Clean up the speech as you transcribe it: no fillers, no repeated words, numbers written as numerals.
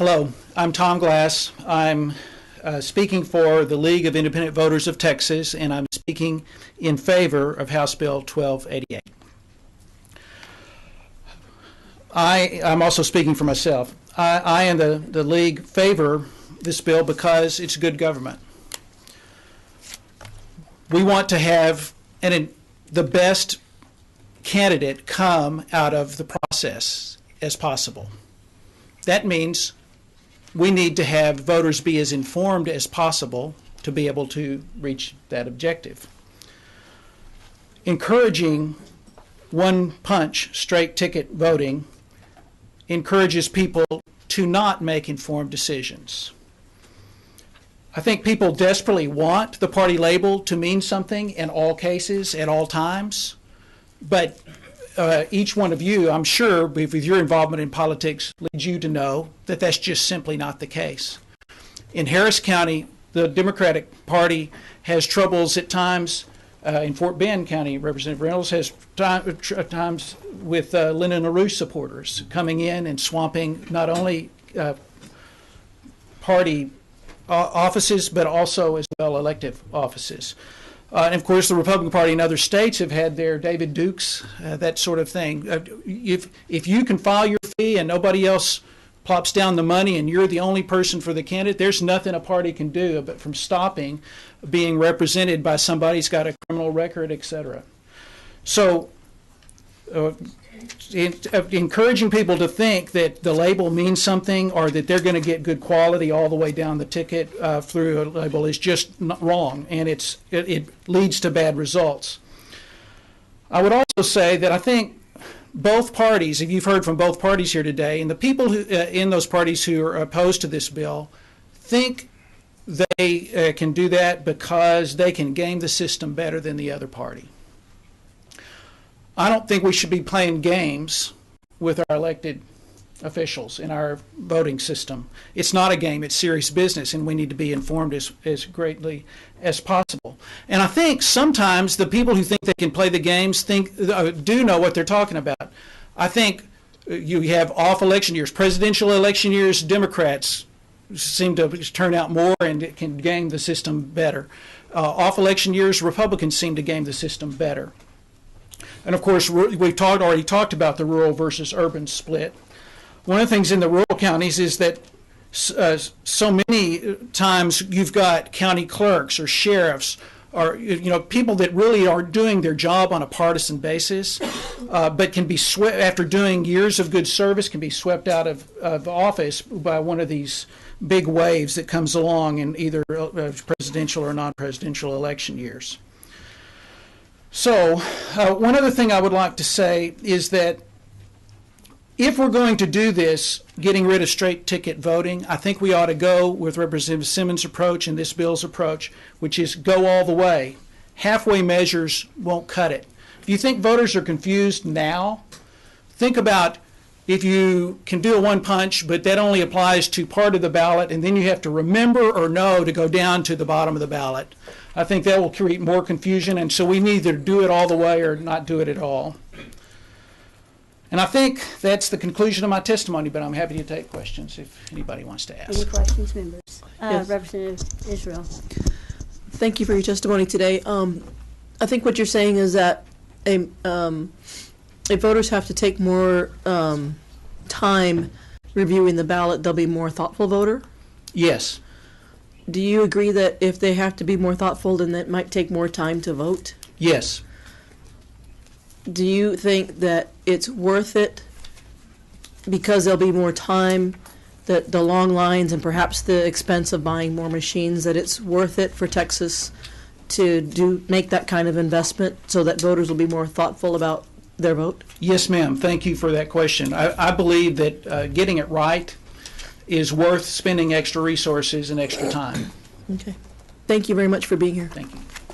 Hello, I'm Tom Glass. I'm speaking for the League of Independent Voters of Texas, and I'm speaking in favor of House Bill 1288. I'm also speaking for myself. I and the League favor this bill because it's good government. We want to have the best candidate come out of the process as possible. That means we need to have voters be as informed as possible to be able to reach that objective. Encouraging one punch, straight ticket voting encourages people to not make informed decisions. I think people desperately want the party label to mean something in all cases, at all times, but each one of you, I'm sure, with your involvement in politics, leads you to know that that's just simply not the case. In Harris County, the Democratic Party has troubles at times. In Fort Bend County, Representative Reynolds has times with Lyndon LaRouche supporters coming in and swamping not only party offices, but also as well elective offices. And of course, the Republican Party in other states have had their David Dukes, that sort of thing. If you can file your fee and nobody else plops down the money and you're the only person for the candidate, there's nothing a party can do but from stopping being represented by somebody who's got a criminal record, etc. So encouraging people to think that the label means something or that they're going to get good quality all the way down the ticket through a label is just wrong, and it leads to bad results. I would also say that I think both parties, if you've heard from both parties here today, and the people who, in those parties who are opposed to this bill think they can do that because they can game the system better than the other party. I don't think we should be playing games with our elected officials in our voting system. It's not a game, it's serious business, and we need to be informed as greatly as possible. And I think sometimes the people who think they can play the games do know what they're talking about. I think you have off election years, presidential election years, Democrats seem to turn out more and can game the system better. Off election years, Republicans seem to game the system better. And of course, we've already talked about the rural versus urban split. One of the things in the rural counties is that so many times you've got county clerks or sheriffs or people that really are doing their job on a partisan basis, but can be swept after doing years of good service, can be swept out of office by one of these big waves that comes along in either presidential or non-presidential election years. So one other thing I would like to say is that if we're going to do this, getting rid of straight ticket voting, I think we ought to go with Representative Simmons' approach and this bill's approach, which is go all the way. Halfway measures won't cut it. If you think voters are confused now, think about if you can do a one punch, but that only applies to part of the ballot, and then you have to remember or know to go down to the bottom of the ballot. I think that will create more confusion, and so we need either do it all the way or not do it at all. And I think that's the conclusion of my testimony, but I'm happy to take questions if anybody wants to ask. Any questions, members? Yes. Representative Israel. Thank you for your testimony today. I think what you're saying is that if voters have to take more time reviewing the ballot, they'll be more thoughtful voter? Yes. Do you agree that if they have to be more thoughtful, then that might take more time to vote? Yes. Do you think that it's worth it because there'll be more time, that the long lines and perhaps the expense of buying more machines, that it's worth it for Texas to make that kind of investment so that voters will be more thoughtful about their vote? Yes, ma'am. Thank you for that question. I believe that getting it right is worth spending extra resources and extra time. Okay. Thank you very much for being here. Thank you.